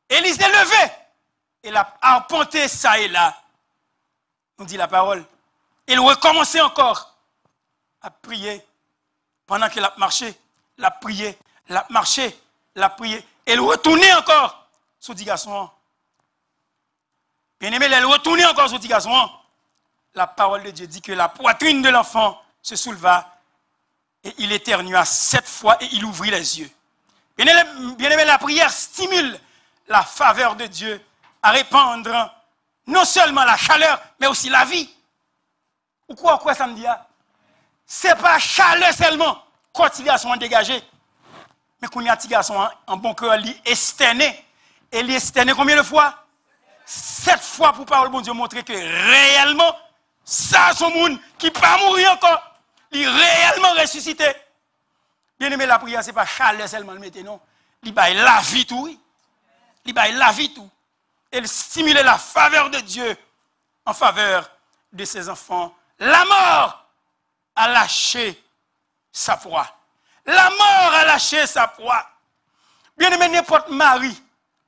Élisée levé. Et l'a arpenté ça et là. nous dit la parole. Il recommençait encore à prier. Pendant qu'il a marché, il a prié, il a marché, il a prié. Et il retournait encore sur le garçon. Bien aimé, il retournait encore sur le garçon. La parole de Dieu dit que la poitrine de l'enfant se souleva et il éternua 7 fois et il ouvrit les yeux. Bien aimé, la prière stimule la faveur de Dieu à répandre non seulement la chaleur, mais aussi la vie. Ou quoi ça me dit? Ce n'est pas chaleur seulement quand il garçon dégagé, mais quand il y a un garçon en bon cœur, il est externé. Et il est externé combien de fois? 7 fois pour parole bon Dieu montrer que réellement, ça son monde qui ne peut pas mourir encore, il est réellement ressuscité. Bien aimé, la prière, ce n'est pas chaleur seulement, non. Il baille la vie tout, oui. Il baille la vie tout. Il stimule la faveur de Dieu en faveur de ses enfants. La mort a lâché sa proie. La mort a lâché sa proie. Bien aimé, n'importe mari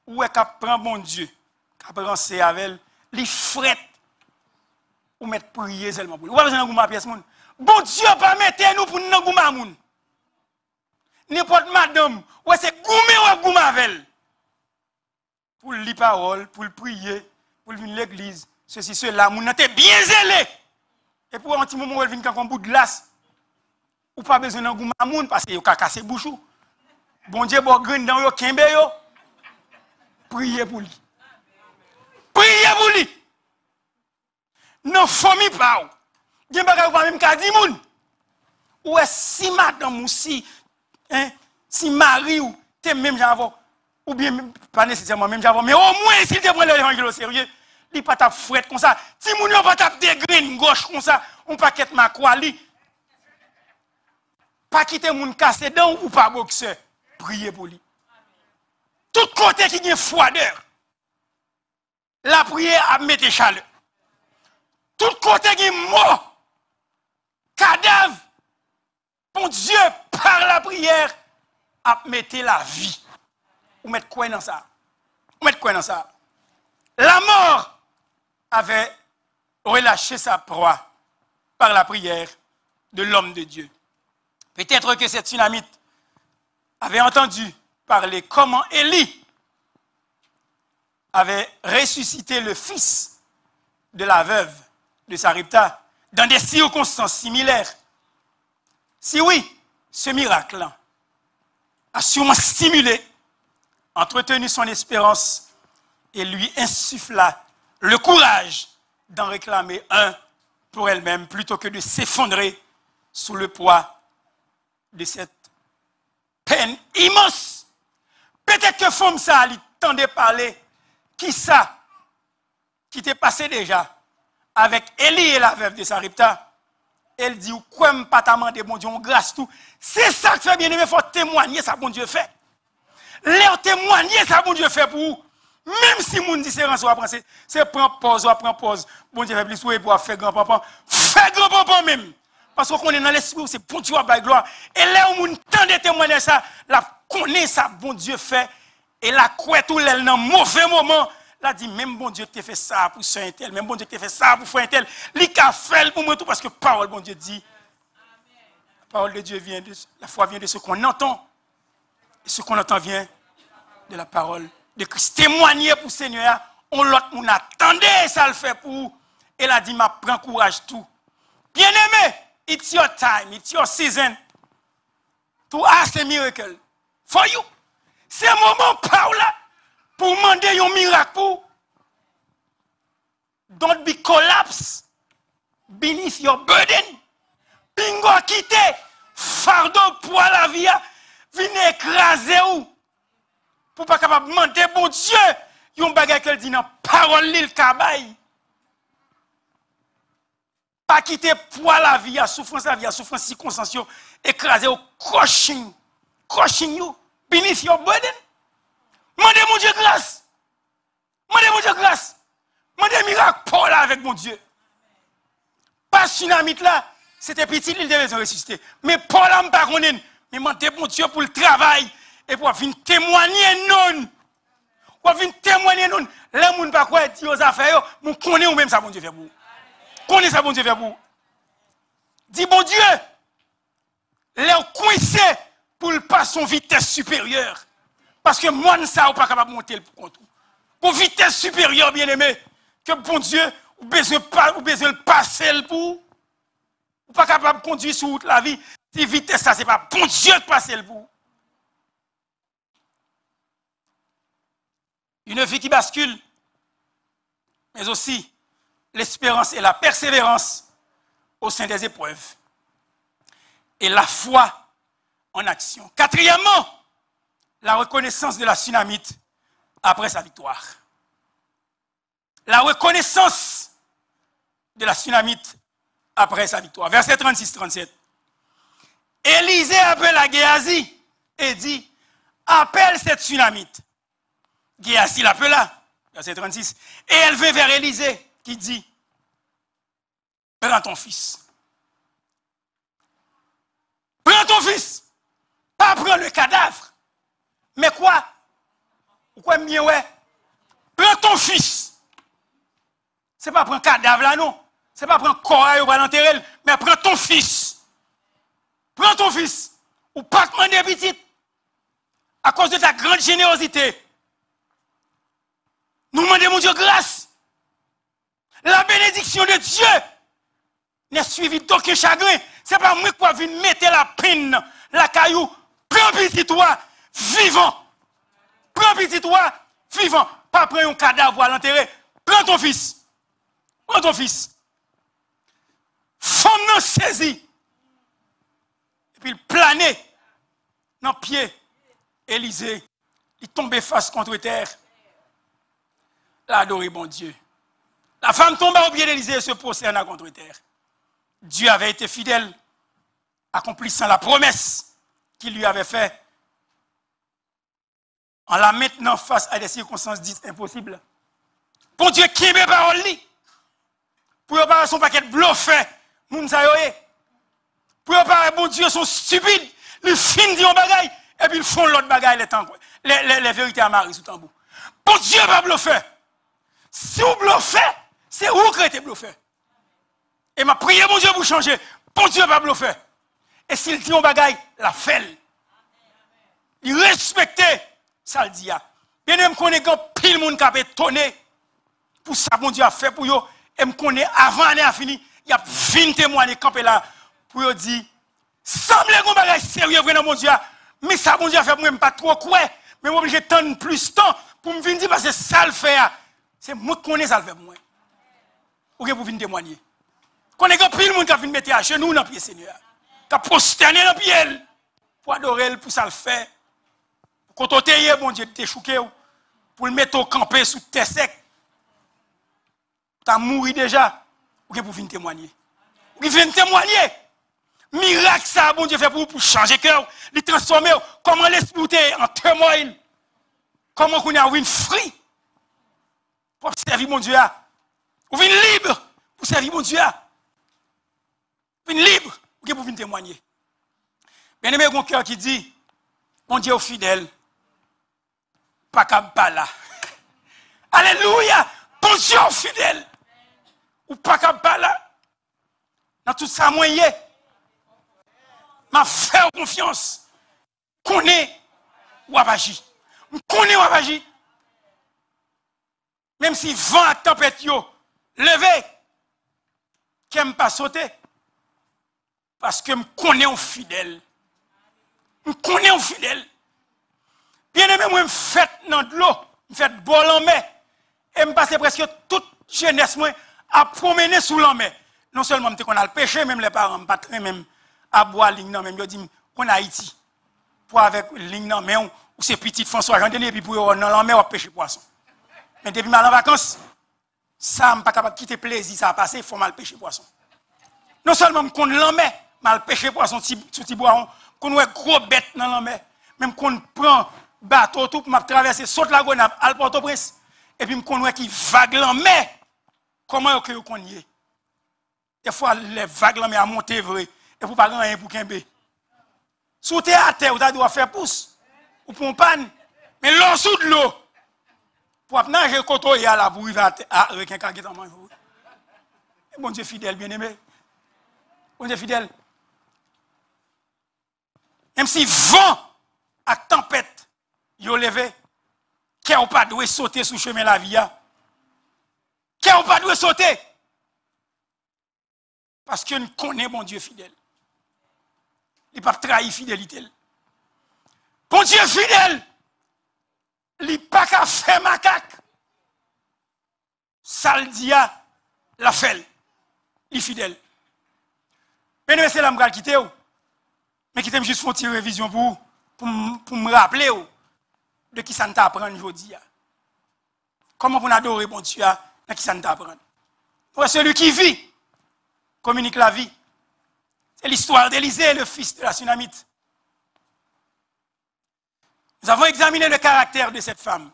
où est qu'elle prend bon Dieu, qu'elle prend ses avec elle, il frette ou mettre prier seulement pour lui. Ou pas besoin de gouma pièce moun. Bon Dieu pas mettre nous pour nous gouma moun. N'importe madame, ou c'est goumé ou gouma avec elle. Pour lire parole, pour prier, pour venir à l'église, ceci, cela, moun était bien zélé. Et pour un petit moment où elle vient comme un bout de glace, ou pas besoin d'un goût mamoun parce que vous avez cassé bouchou. Bon Dieu, bon grain dans yo kembe yo. Priez pour lui. Priez pour lui. Non, famille pas ou. Gen bagay ou pas même ka di moun. Ou si madame ou si mari ou te même j'avons ou bien pas nécessairement même j'avons mais au moins s'il te prend l'évangile au sérieux, il pas t'a fouette comme ça. Si moun yo pas t'a des graines gauche comme ça, on paquet ma croix li. Pas quitter moun cassé dents ou pas boxeur. Priez pour lui. Tout côté qui est froideur. La prière a mettre chaleur. Tout côté qui est mort. Cadavre. Bon Dieu, par la prière, a mettre la vie. Ou mettre quoi dans ça? Ou mettre quoi dans ça? La mort avait relâché sa proie par la prière de l'homme de Dieu. Peut-être que cette tsunamite avait entendu parler comment Élie avait ressuscité le fils de la veuve de Sarepta dans des circonstances similaires. Si oui, ce miracle a sûrement stimulé, entretenu son espérance et lui insuffla le courage d'en réclamer un pour elle-même plutôt que de s'effondrer sous le poids de cette peine immense. Peut-être que femme ça lui tendait parler qui ça qui t'est passé déjà avec Élie et la veuve de Sarepta. Elle dit ou quoi me pas t'amender bon Dieu on grâce tout. C'est ça que fait bien aimé, faut témoigner ça bon Dieu fait. Leur témoigner ça bon Dieu fait pour vous. Même si moun différence ou penser c'est prendre pause ou prendre pause. Bon Dieu fait plus souhait pour faire grand-papa. Fait grand-papa même. Parce qu'on est dans l'esprit, c'est bon Dieu à gloire. Et là où on tend de témoigner ça, la connaît ça, bon Dieu fait. Et la croit tout dans un mauvais moment. La dit, même bon Dieu t'a fait ça pour ce tel, même bon Dieu t'a fait ça pour faire un tel. Li ka fait pour moi tout parce que parole, bon Dieu dit. La parole de Dieu vient de, la foi vient de ce qu'on entend. Et ce qu'on entend vient de la parole de Christ. Témoigner pour le Seigneur, on l'autre, on attendait ça le fait pour. Et la dit, m'a prend courage tout. Bien aimé. It's your time, it's your season to ask a miracle for you. C'est un moment Paula pour demander un miracle pour. Don't be collapsed beneath your burden. Bingo quitte fardeau pour la vie, venez écraser ou pour pas capable demander bon Dieu, yon bagay qu'elle dit dans parole l'île kabay. Pas quitter poids la vie, à souffrance la vie, à souffrance circonstance, écraser au crushing you, beneath your burden. Mandez mon Dieu grâce. Mandez mon Dieu grâce. Mandez miracle pour là avec mon Dieu. Pas tsunami là, c'était petit, il devait ressusciter. Mais pour là, je ne sais pas, mais mandez mon Dieu pour le travail et pour venir témoigner non. Pour venir témoigner non. Les gens ne pas quoi dire aux affaires, nous connaissons même ça, mon Dieu fait pour vous. Connais ça, bon Dieu, fait pour. Dis, bon Dieu, les coincé pour le passer en vitesse supérieure. Parce que moi, ça, n'est pas capable de monter le contour. Pour vitesse supérieure, bien aimé, que bon Dieu, ou besoin de passer pour. Ou pas capable de conduire sur toute la vie. Si vitesse, ça, c'est pas bon Dieu qui passe le pour. Une vie qui bascule, mais aussi l'espérance et la persévérance au sein des épreuves. Et la foi en action. Quatrièmement, la reconnaissance de la Sunamite après sa victoire. La reconnaissance de la Sunamite après sa victoire. Verset 36-37. Élisée appelle à Géasi et dit, appelle cette Sunamite. Géasi l'appela, verset 36. Et elle vint vers Élisée qui dit, prends ton fils. Prends ton fils. Pas prendre le cadavre. Mais quoi? Pourquoi mieux ouais? Prends ton fils. C'est pas prendre cadavre là, non. C'est pas prendre corps ou pas l'enterrer, mais prends ton fils. Prends ton fils. Ou pas demander petit. À cause de ta grande générosité. Nous demandons, mon Dieu, grâce. La bénédiction de Dieu n'est suivie d'aucun chagrin. Ce n'est pas moi qui viens mettre la peine, la caillou. Prends petit toi, vivant. Prends petit toi, vivant. Pas prendre un cadavre à l'enterrer. Prends ton fils. Prends ton fils. Femme non saisie. Et puis il planait dans le pied. Élisée, il tombait face contre terre. L'adoré bon Dieu. La femme tomba au pied d'Élisée et se prosterna contre terre. Dieu avait été fidèle, accomplissant la promesse qu'il lui avait faite, en la maintenant face à des circonstances dites impossibles. Bon Dieu, qui est parole li? Pour y parler son paquet de bluffé, moun sa yoye. Pour y parler, bon Dieu, sont stupides, ils finissent un bagaille, et puis ils font l'autre bagaille, les vérités à Marie sous tambour. Bon Dieu, pas bluffé. Si vous bluffez, c'est vous qui êtes bluffé. Et ma prière, mon Dieu, pour changer. Bon Dieu, pas bluffé. Et s'il dit un bagaille, la fait. Il respecte, ça le dit. Bien même qu'on est pile monde qui a étonné pour ça, bon Dieu a fait pour eux. Et me connaît avant l'année a fini, il y a 20 témoins campé là pour eux dire, semble un bagaille sérieux, vraiment, mon Dieu. Mais ça, bon Dieu a fait pour moi, pas trop quoi. Mais je suis obligé de tendre plus de temps pour me venir dire parce que ça le fait. C'est moi qui connais ça le fait pour moi. Ou que vous venir témoigner. Qu'on est pile monde qui a mettre à genoux dans le pied Seigneur. Qui a prosterné dans le pied pour adorer, pour ça le faire. Quand on t'aille, bon Dieu, t'es chouqué pour le mettre au campé sous terre sec. Tu as mouru déjà. Ou que vous venir témoigner. Ou que vous venir témoigner. Miracle ça, bon Dieu fait pour changer cœur, les transformer. Comment l'esprit en turmoil. Comment qu'on a une fruit pour servir mon Dieu. Ou venir libre pour servir mon Dieu. Venir libre pour venir témoigner. Bien aimé, mon cœur qui dit, mon Dieu est fidèle, pas qu'à là. Alléluia, bon Dieu est fidèle, ou pas qu'à là. Dans tout ça, moi, m'a fait confiance. Connais ou agir. Connais ou agir. Même si vent à tempête yo, levé, qui n'aime pas sauter. Parce que je connais un fidèle. Je connais un fidèle. Bien aimé, moi, je fais dans de l'eau, je fais bol en mer. Et je passe presque toute jeunesse à promener sous la mer. Non seulement je connais le péché, même les parents ne pas très même à boire ligne non même. Je dis qu'on a Haïti. Pour avec ligne non mais ou ces petites François Jean Denis et puis pour dans la mer on pêcher poisson. Mais depuis mal en vacances, ça ne pas capable de quitter plaisir ça a passé, il faut mal pêcher poisson. Non seulement qu'on l'emmène, mal pêcher poisson sous petit bois, qu'on a gros bête dans la mer, même qu'on prend bateau tout pour traverser saute la Gonave à Port-au-Prince et puis qu'on a qui vague la mer. Comment que qu'on y est? Des fois les vagues la mer à monter vrai et pour pas rien pour qu'un bé. Sous terre à terre, vous doit faire pouce ou pour panne. Mais l'eau sous de l'eau pour nager côté à la pour arriver à avec un caguet en main. Bon Dieu fidèle, bien-aimé. Bon Dieu fidèle. Même si vent et tempête yo levé, qui n'a pas dû sauter sous le chemin de la vie. Qui n'a pas dû sauter. Parce que nous connaissons mon Dieu fidèle. Il n'a pas trahi fidélité. Bon Dieu fidèle, il n'a pas qu'à faire macaque. Saldia la fait. Il est fidèle. Mais c'est là que je vais quitter. Mais qui t'aime juste faire une révision pour me rappeler de qui ça nous apprend aujourd'hui. Comment vous adorer bon Dieu, de qui ça nous apprend. Pour celui qui vit, communique la vie. C'est l'histoire d'Élisée, le fils de la Sunamite. Nous avons examiné le caractère de cette femme.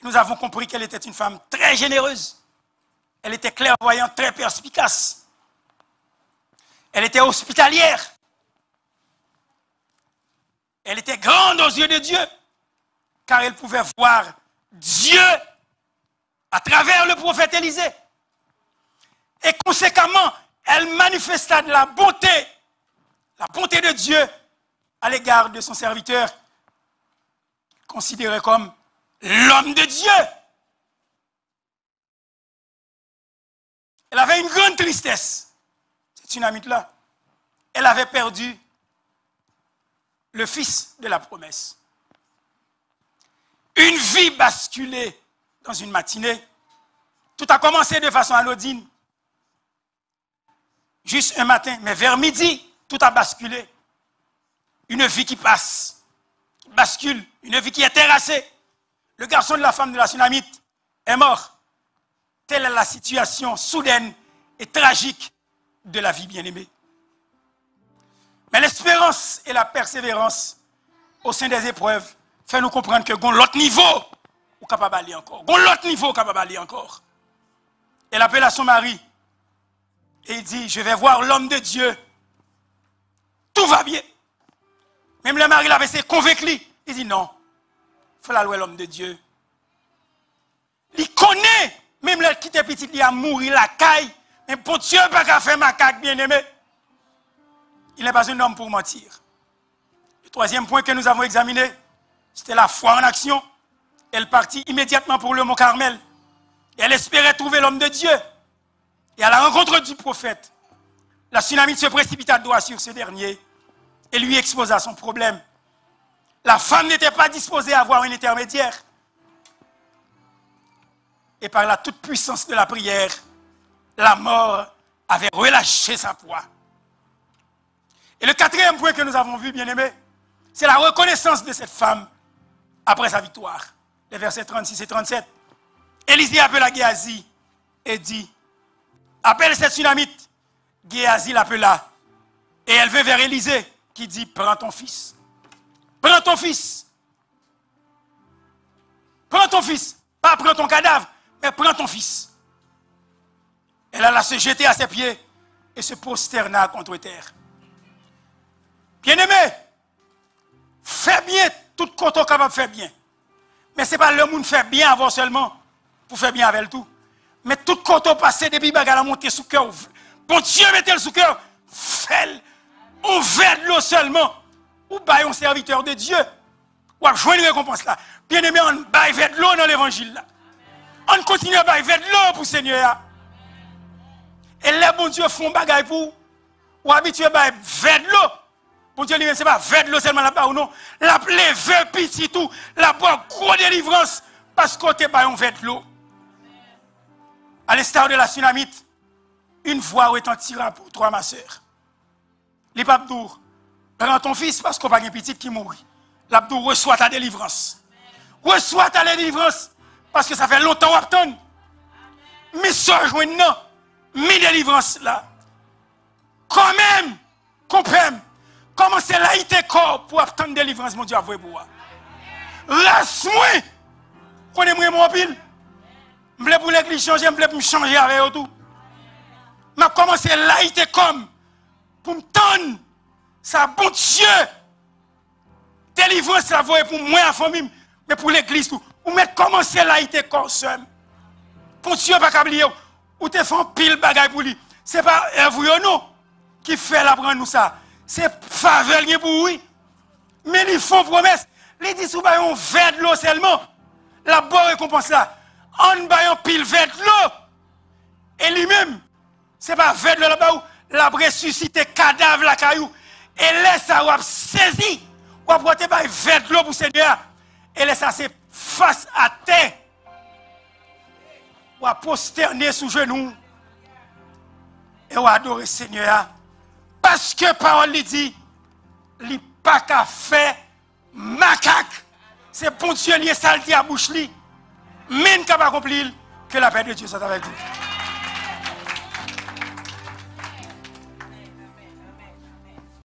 Nous avons compris qu'elle était une femme très généreuse. Elle était clairvoyante, très perspicace. Elle était hospitalière. Elle était grande aux yeux de Dieu, car elle pouvait voir Dieu à travers le prophète Élisée. Et conséquemment, elle manifesta de la bonté de Dieu à l'égard de son serviteur, considéré comme l'homme de Dieu. Elle avait une grande tristesse, cette Sunamite-là. Elle avait perdu le fils de la promesse. Une vie basculée dans une matinée. Tout a commencé de façon anodine. Juste un matin, mais vers midi, tout a basculé. Une vie qui passe, qui bascule, une vie qui est terrassée. Le garçon de la femme de la Sunamite est mort. Telle est la situation soudaine et tragique de la vie bien-aimée. Mais l'espérance et la persévérance au sein des épreuves fait nous comprendre que l'autre niveau est capable d'aller encore. L'autre niveau est capable d'aller encore. Elle appelle à son mari et il dit, je vais voir l'homme de Dieu. Tout va bien. Même le mari l'avait convaincu. Il dit non, il faut la louer l'homme de Dieu. Il connaît, même le qui était petit, il a mouru la caille. Mais pour Dieu, pas qu'à faire ma caque bien-aimé. Il n'est pas un homme pour mentir. Le troisième point que nous avons examiné, c'était la foi en action. Elle partit immédiatement pour le mont Carmel. Et elle espérait trouver l'homme de Dieu. Et à la rencontre du prophète, la Sunamite se précipita de droit sur ce dernier et lui exposa son problème. La femme n'était pas disposée à avoir un intermédiaire. Et par la toute puissance de la prière, la mort avait relâché sa proie. Et le quatrième point que nous avons vu, bien-aimés, c'est la reconnaissance de cette femme après sa victoire. Les versets 36 et 37. Élisée appela Géasi et dit, appelle cette Sunamite. Géasi l'appela. Et elle vint vers Élisée qui dit, prends ton fils. Prends ton fils. Prends ton fils. Pas prends ton cadavre, mais prends ton fils. Elle alla se jeter à ses pieds et se prosterna contre terre. Bien-aimé, fais bien tout côté capable de faire bien. Mais ce n'est pas le monde fait bien avant seulement pour faire bien avec le tout. Mais tout côté passé depuis que la monter sous cœur. Bon Dieu, mettez-le sous cœur. Fais-le. On verre de l'eau seulement. Ou baille un serviteur de Dieu. Ou à jouer une récompense là. Bien-aimé, on baille vers de l'eau dans l'évangile là. On continue à bailler vers de l'eau pour le Seigneur. Et les bons Dieu font bagaille pour. Ou habitué à bailler vers de l'eau. Bon Dieu, ce n'est pas vers de l'eau seulement là-bas ou non. La lever petit tout. La boire gros délivrance. Parce qu'on te baille vers de l'eau. À l'instar de la Sunamite, une voix retentira pour toi, ma soeur. Les papes prends ton fils parce qu'on n'a pas de petit qui mourit. L'abdou reçoit ta délivrance. Reçoit ta délivrance parce que ça fait longtemps qu'on attend. Mais soeur, non, mes délivrances là. Quand même, comprends. Comment c'est là, il corps pour attendre délivrance, mon Dieu, avouez pour moi. Laisse-moi. Connais-moi mon pile. Je voulais pour l'église changer, je voulais pour me changer avec eux tout. Mais comment c'est là, il comme pour me tendre. Ça, bon Dieu. Délivrance, ça va pour moi, la famille, mais pour l'église tout. Ou mettre comment c'est là, il comme seul. Pour Dieu, pas oublier. ou te font pile bagaille pour lui. C'est pas un non qui fait la prendre nous ça. C'est faveur pour oui. Mais ils font promesse. Ils disent sous baillon verre de l'eau seulement. La bonne récompense là. En baillon pile verre de l'eau. Et lui-même, c'est pas verre de l'eau là-bas où la ressuscité cadavre la caillou. Et laisse ça ou saisi. Ou apporter par verre de l'eau pour Seigneur. Et laisse ça c'est face à terre. Ou à prosterner sous genoux. Et ou adorer Seigneur. Parce que parole lui dit, il n'y a pas qu'à faire macaque. C'est pour Dieu lié saleté à bouche li. Même qu'à pas accomplir que la paix de Dieu soit avec vous.